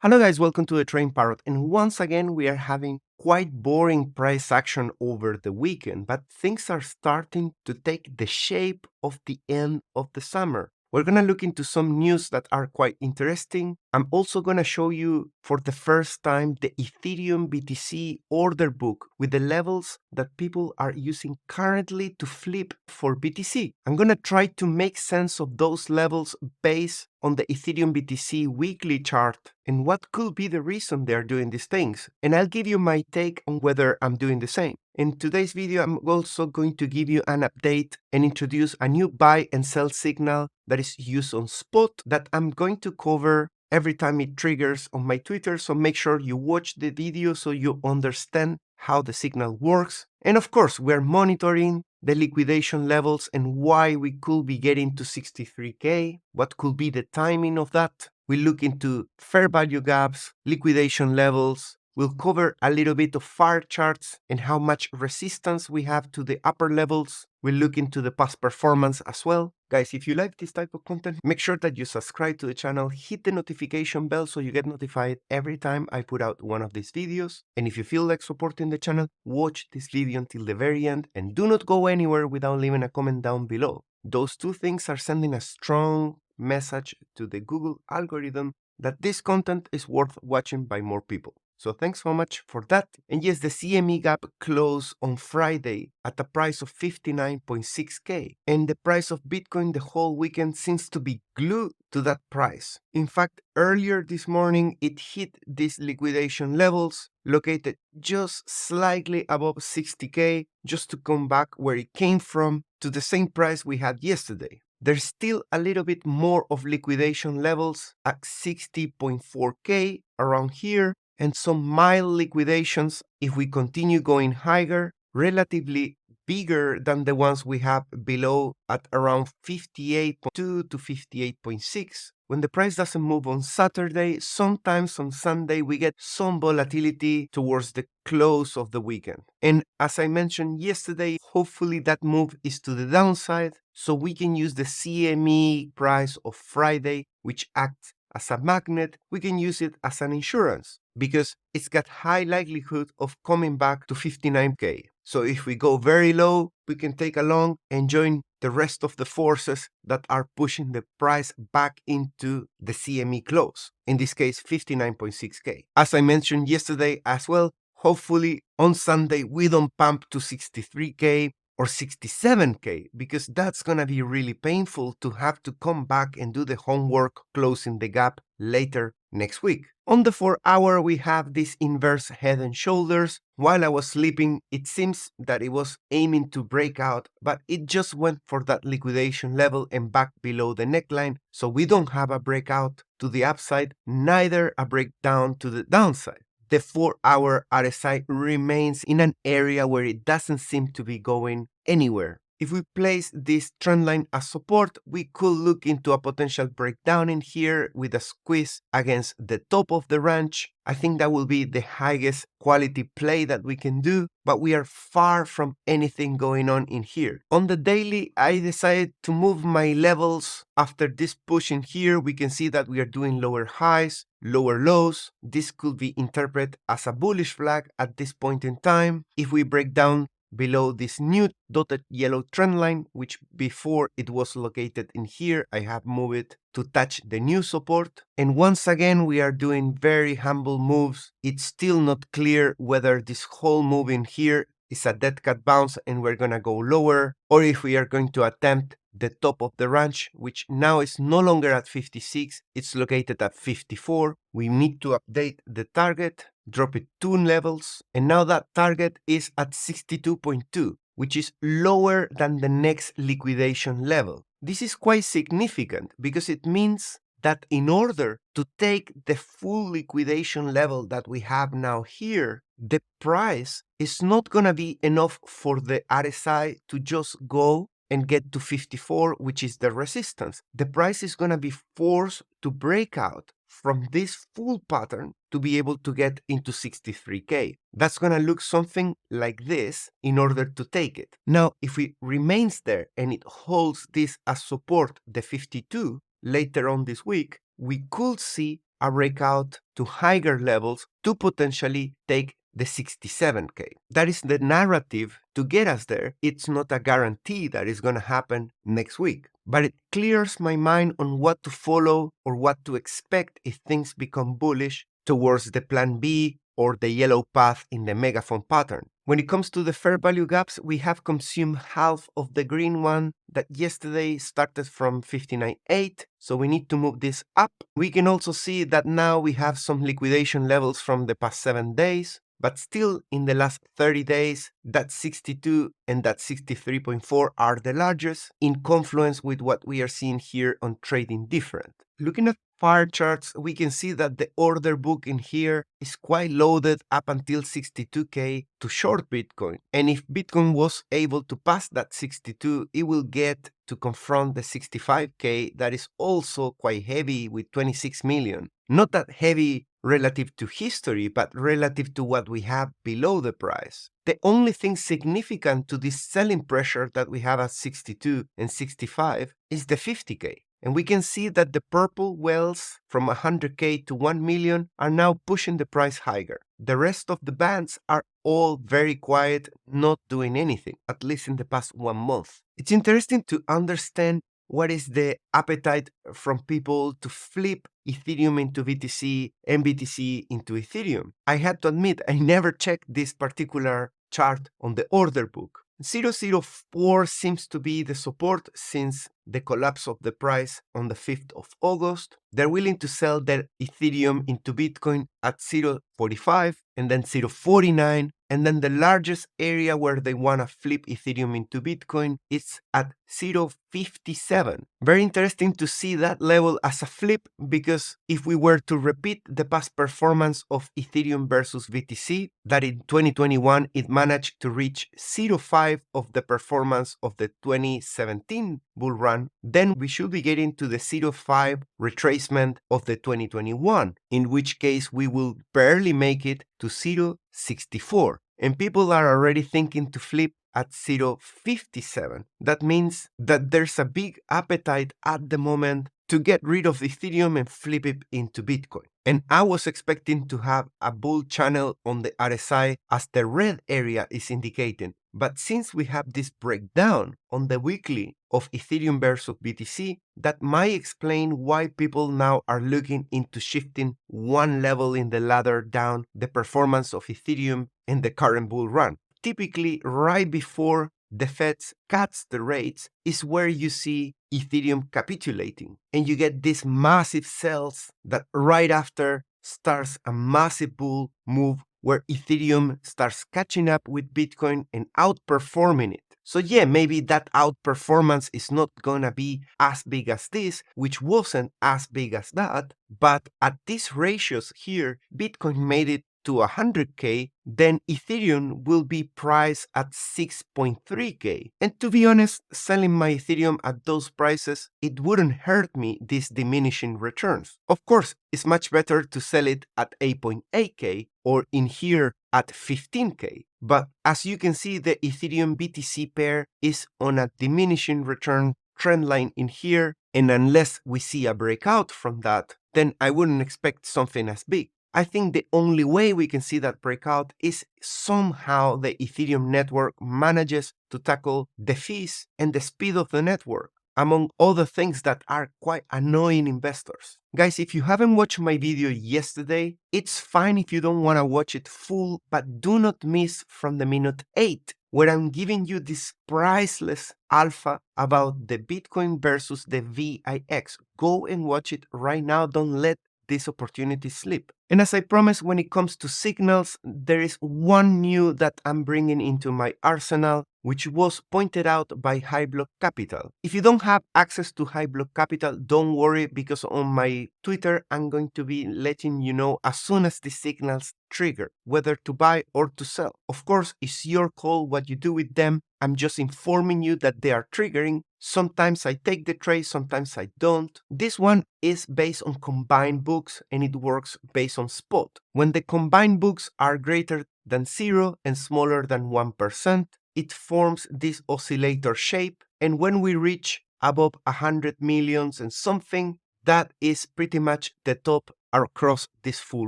Hello guys, welcome to the Train Parrot, and once again we are having quite boring price action over the weekend, but things are starting to take the shape of the end of the summer. We're gonna look into some news that are quite interesting. I'm also gonna show you for the first time the Ethereum BTC order book with the levels that people are using currently to flip for BTC. I'm gonna try to make sense of those levels based on the Ethereum BTC weekly chart and what could be the reason they're doing these things. And I'll give you my take on whether I'm doing the same. In today's video, I'm also going to give you an update and introduce a new buy and sell signal that is used on spot that I'm going to cover every time it triggers on my Twitter. So make sure you watch the video so you understand how the signal works. And of course, we're monitoring the liquidation levels and why we could be getting to 63K, what could be the timing of that. We look into fair value gaps, liquidation levels. We'll cover a little bit of FAR charts and how much resistance we have to the upper levels. We'll look into the past performance as well. Guys, if you like this type of content, make sure that you subscribe to the channel, hit the notification bell so you get notified every time I put out one of these videos. And if you feel like supporting the channel, watch this video until the very end and do not go anywhere without leaving a comment down below. Those two things are sending a strong message to the Google algorithm that this content is worth watching by more people. So thanks so much for that. And yes, the CME gap closed on Friday at a price of 59.6K. And the price of Bitcoin the whole weekend seems to be glued to that price. In fact, earlier this morning, it hit these liquidation levels located just slightly above 60K, just to come back where it came from to the same price we had yesterday. There's still a little bit more of liquidation levels at 60.4K around here, and some mild liquidations if we continue going higher, relatively bigger than the ones we have below at around 58.2 to 58.6. When the price doesn't move on Saturday, sometimes on Sunday we get some volatility towards the close of the weekend. And as I mentioned yesterday, hopefully that move is to the downside, so we can use the CME price of Friday, which acts as a magnet. We can use it as an insurance because it's got high likelihood of coming back to 59K. So if we go very low, we can take along and join the rest of the forces that are pushing the price back into the CME close, in this case 59.6K. As I mentioned yesterday as well, hopefully on Sunday we don't pump to 63K or 67K, because that's gonna be really painful to have to come back and do the homework closing the gap later next week. On the 4-hour, we have this inverse head and shoulders. While I was sleeping, it seems that it was aiming to break out, but it just went for that liquidation level and back below the neckline. So we don't have a breakout to the upside, neither a breakdown to the downside. The 4-hour RSI remains in an area where it doesn't seem to be going anywhere. If we place this trend line as support, we could look into a potential breakdown in here with a squeeze against the top of the range. I think that will be the highest quality play that we can do, but we are far from anything going on in here. On the daily, I decided to move my levels. After this push in here, we can see that we are doing lower highs, lower lows. This could be interpreted as a bullish flag at this point in time. If we break down below this new dotted yellow trend line, which before it was located in here, I have moved it to touch the new support. And once again, we are doing very humble moves. It's still not clear whether this whole move in here is a dead cat bounce and we're gonna go lower, or if we are going to attempt the top of the range, which now is no longer at 56, it's located at 54. We need to update the target, drop it 2 levels, and now that target is at 62.2, which is lower than the next liquidation level. This is quite significant because it means that in order to take the full liquidation level that we have now here, the price is not gonna be enough for the RSI to just go and get to 54, which is the resistance. The price is gonna be forced to break out from this full pattern to be able to get into 63K. That's gonna look something like this in order to take it. Now, if it remains there and it holds this as support, the 52, later on this week, we could see a breakout to higher levels to potentially take the 67K. That is the narrative to get us there. It's not a guarantee that it's going to happen next week, but it clears my mind on what to follow or what to expect if things become bullish towards the plan B or the yellow path in the megaphone pattern. When it comes to the fair value gaps, we have consumed half of the green one that yesterday started from 59.8, so we need to move this up. We can also see that now we have some liquidation levels from the past 7 days, but still in the last 30 days, that 62 and that 63.4 are the largest in confluence with what we are seeing here on trading different. Looking at bar charts, we can see that the order book in here is quite loaded up until 62K to short Bitcoin. And if Bitcoin was able to pass that 62, it will get to confront the 65K that is also quite heavy with 26 million. Not that heavy relative to history, but relative to what we have below the price. The only thing significant to this selling pressure that we have at 62 and 65 is the 50K. And we can see that the purple wells from 100K to 1 million are now pushing the price higher. The rest of the bands are all very quiet, not doing anything, at least in the past 1 month. It's interesting to understand what is the appetite from people to flip Ethereum into BTC and BTC into Ethereum. I had to admit, I never checked this particular chart on the order book. 004 seems to be the support since the collapse of the price on the 5th of August. They're willing to sell their Ethereum into Bitcoin at 0.45 and then 0.49. And then the largest area where they want to flip Ethereum into Bitcoin is at 0.57. Very interesting to see that level as a flip, because if we were to repeat the past performance of Ethereum versus BTC, that in 2021 it managed to reach 0.5 of the performance of the 2017 bull run, then we should be getting to the 0.5 retracement of the 2021, in which case we will barely make it to 0.64. And people are already thinking to flip at 0.57. That means that there's a big appetite at the moment to get rid of Ethereum and flip it into Bitcoin. And I was expecting to have a bull channel on the RSI as the red area is indicating. But since we have this breakdown on the weekly of Ethereum versus BTC, that might explain why people now are looking into shifting one level in the ladder down the performance of Ethereum in the current bull run. Typically, right before the Fed cuts the rates is where you see Ethereum capitulating, and you get these massive sells that right after starts a massive bull move where Ethereum starts catching up with Bitcoin and outperforming it. So yeah, maybe that outperformance is not gonna be as big as this, which wasn't as big as that, but at these ratios here, Bitcoin made it to 100K, then Ethereum will be priced at 6.3K. And to be honest, selling my Ethereum at those prices, it wouldn't hurt me these diminishing returns. Of course, it's much better to sell it at 8.8K or in here at 15K. But as you can see, the Ethereum BTC pair is on a diminishing return trend line in here. And unless we see a breakout from that, then I wouldn't expect something as big. I think the only way we can see that breakout is somehow the Ethereum network manages to tackle the fees and the speed of the network, among other things that are quite annoying investors. Guys, if you haven't watched my video yesterday, it's fine if you don't want to watch it full, but do not miss from the minute 8, where I'm giving you this priceless alpha about the Bitcoin versus the VIX. Go and watch it right now. Don't let this opportunity slip. And as I promised, when it comes to signals, there is one new that I'm bringing into my arsenal, which was pointed out by High Block Capital. If you don't have access to High Block Capital, don't worry, because on my Twitter, I'm going to be letting you know as soon as the signals trigger, whether to buy or to sell. Of course, it's your call what you do with them. I'm just informing you that they are triggering. Sometimes I take the trade, sometimes I don't. This one is based on combined books and it works based on spot. When the combined books are greater than 0 and smaller than 1%, it forms this oscillator shape. And when we reach above 100 millions and something, that is pretty much the top across this full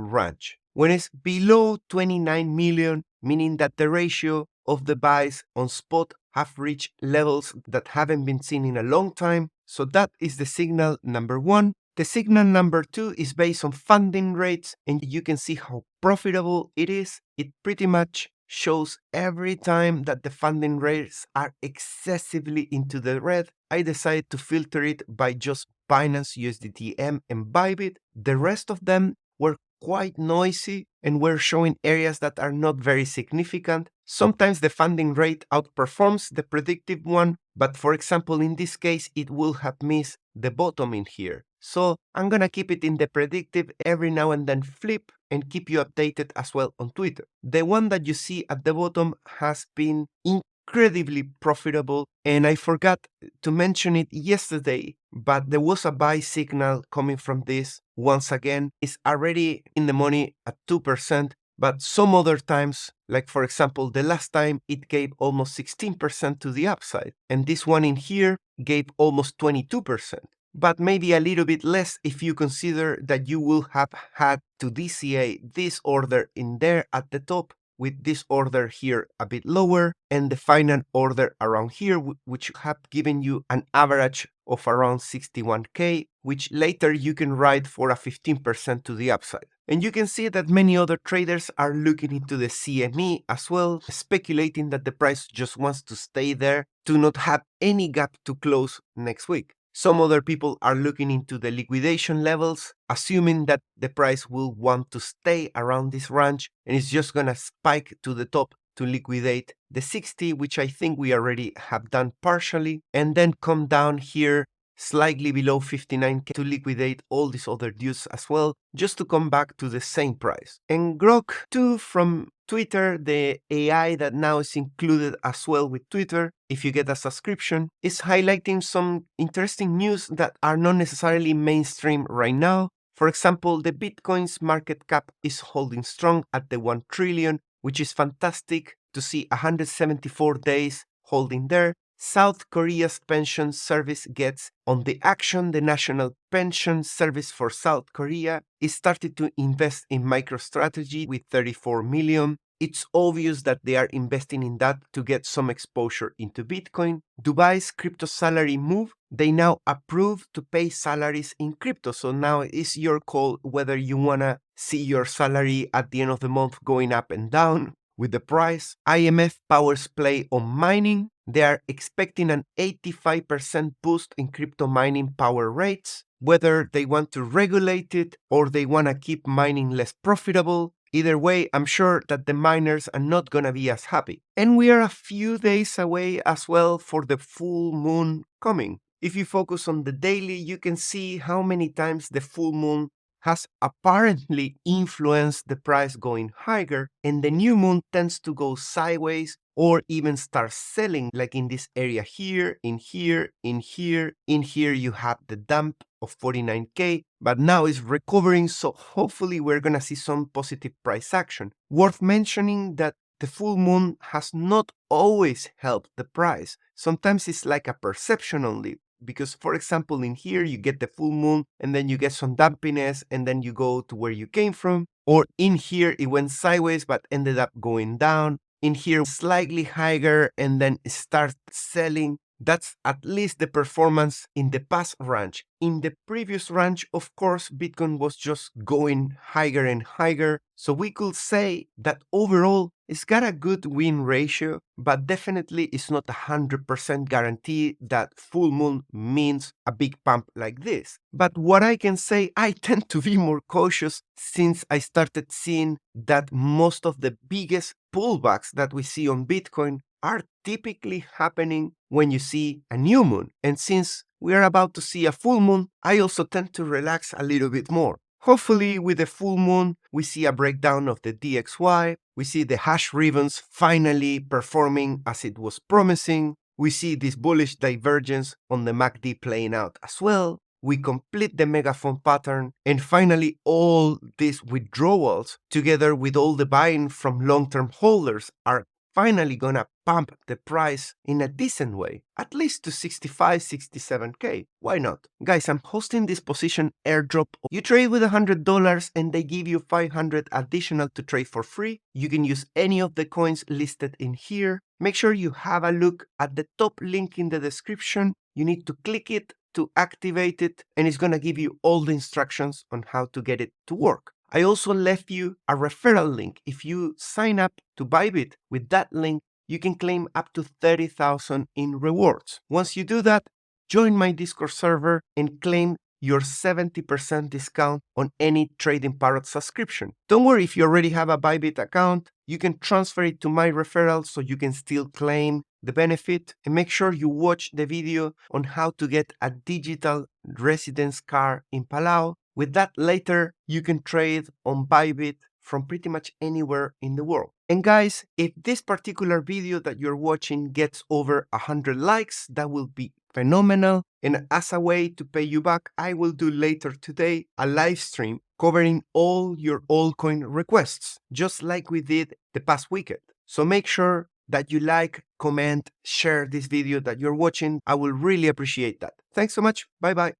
range. When it's below 29 million, meaning that the ratio of the buys on spot have reached levels that haven't been seen in a long time. So that is the signal number one. The signal number two is based on funding rates, and you can see how profitable it is. It pretty much shows every time that the funding rates are excessively into the red. I decided to filter it by just Binance USDT M and Bybit. The rest of them were quite noisy and were showing areas that are not very significant. Sometimes the funding rate outperforms the predictive one, but for example, in this case, it will have missed the bottom in here. So I'm gonna keep it in the predictive, every now and then flip and keep you updated as well on Twitter. The one that you see at the bottom has been incredibly profitable, and I forgot to mention it yesterday, but there was a buy signal coming from this. Once again, it's already in the money at 2%, but some other times, like for example, the last time it gave almost 16% to the upside, and this one in here gave almost 22%. But maybe a little bit less if you consider that you will have had to DCA this order in there at the top, with this order here a bit lower, and the final order around here, which have given you an average of around 61k, which later you can ride for a 15% to the upside. And you can see that many other traders are looking into the CME as well, speculating that the price just wants to stay there to not have any gap to close next week. Some other people are looking into the liquidation levels, assuming that the price will want to stay around this range and it's just gonna spike to the top to liquidate the 60, which I think we already have done partially, and then come down here slightly below 59k to liquidate all these other dues as well, just to come back to the same price. And Grok 2 from Twitter, the AI that now is included as well with Twitter, if you get a subscription, is highlighting some interesting news that are not necessarily mainstream right now. For example, the Bitcoin's market cap is holding strong at the 1 trillion, which is fantastic to see 174 days holding there. South Korea's pension service gets on the action. The National Pension Service for South Korea is started to invest in MicroStrategy with 34 million. It's obvious that they are investing in that to get some exposure into Bitcoin. Dubai's crypto salary move, they now approve to pay salaries in crypto. So now it's your call whether you wanna see your salary at the end of the month going up and down with the price. IMF powers play on mining. They are expecting an 85% boost in crypto mining power rates. Whether they want to regulate it or they want to keep mining less profitable, either way, I'm sure that the miners are not going to be as happy. And we are a few days away as well for the full moon coming. If you focus on the daily, you can see how many times the full moon has apparently influenced the price going higher, and the new moon tends to go sideways or even start selling, like in this area here, in here, in here, in here you have the dump of 49k, but now it's recovering, so hopefully we're gonna see some positive price action. Worth mentioning that the full moon has not always helped the price. Sometimes it's like a perception only. Because, for example, in here you get the full moon and then you get some dampiness and then you go to where you came from. Or in here it went sideways but ended up going down. In here slightly higher and then start selling. That's at least the performance in the past range. In the previous range, of course, Bitcoin was just going higher and higher. So we could say that overall, it's got a good win ratio, but definitely it's not 100% guarantee that full moon means a big pump like this. But what I can say, I tend to be more cautious since I started seeing that most of the biggest pullbacks that we see on Bitcoin are typically happening when you see a new moon. And since we are about to see a full moon, I also tend to relax a little bit more. Hopefully with the full moon, we see a breakdown of the DXY, we see the hash ribbons finally performing as it was promising, we see this bullish divergence on the MACD playing out as well, we complete the megaphone pattern, and finally all these withdrawals, together with all the buying from long-term holders, are finally gonna pump the price in a decent way, at least to 65, 67K. Why not? Guys, I'm hosting this position airdrop. You trade with $100 and they give you 500 additional to trade for free. You can use any of the coins listed in here. Make sure you have a look at the top link in the description. You need to click it to activate it, and it's going to give you all the instructions on how to get it to work. I also left you a referral link. If you sign up to Bybit with that link, you can claim up to 30,000 in rewards. Once you do that, join my Discord server and claim your 70% discount on any Trading Parrot subscription. Don't worry if you already have a Bybit account, you can transfer it to my referral so you can still claim the benefit, and make sure you watch the video on how to get a digital residence card in Palau. With that later, you can trade on Bybit from pretty much anywhere in the world. And guys, if this particular video that you're watching gets over 100 likes, that will be phenomenal. And as a way to pay you back, I will do later today a live stream covering all your altcoin requests, just like we did the past weekend. So make sure that you like, comment, share this video that you're watching. I will really appreciate that. Thanks so much. Bye bye.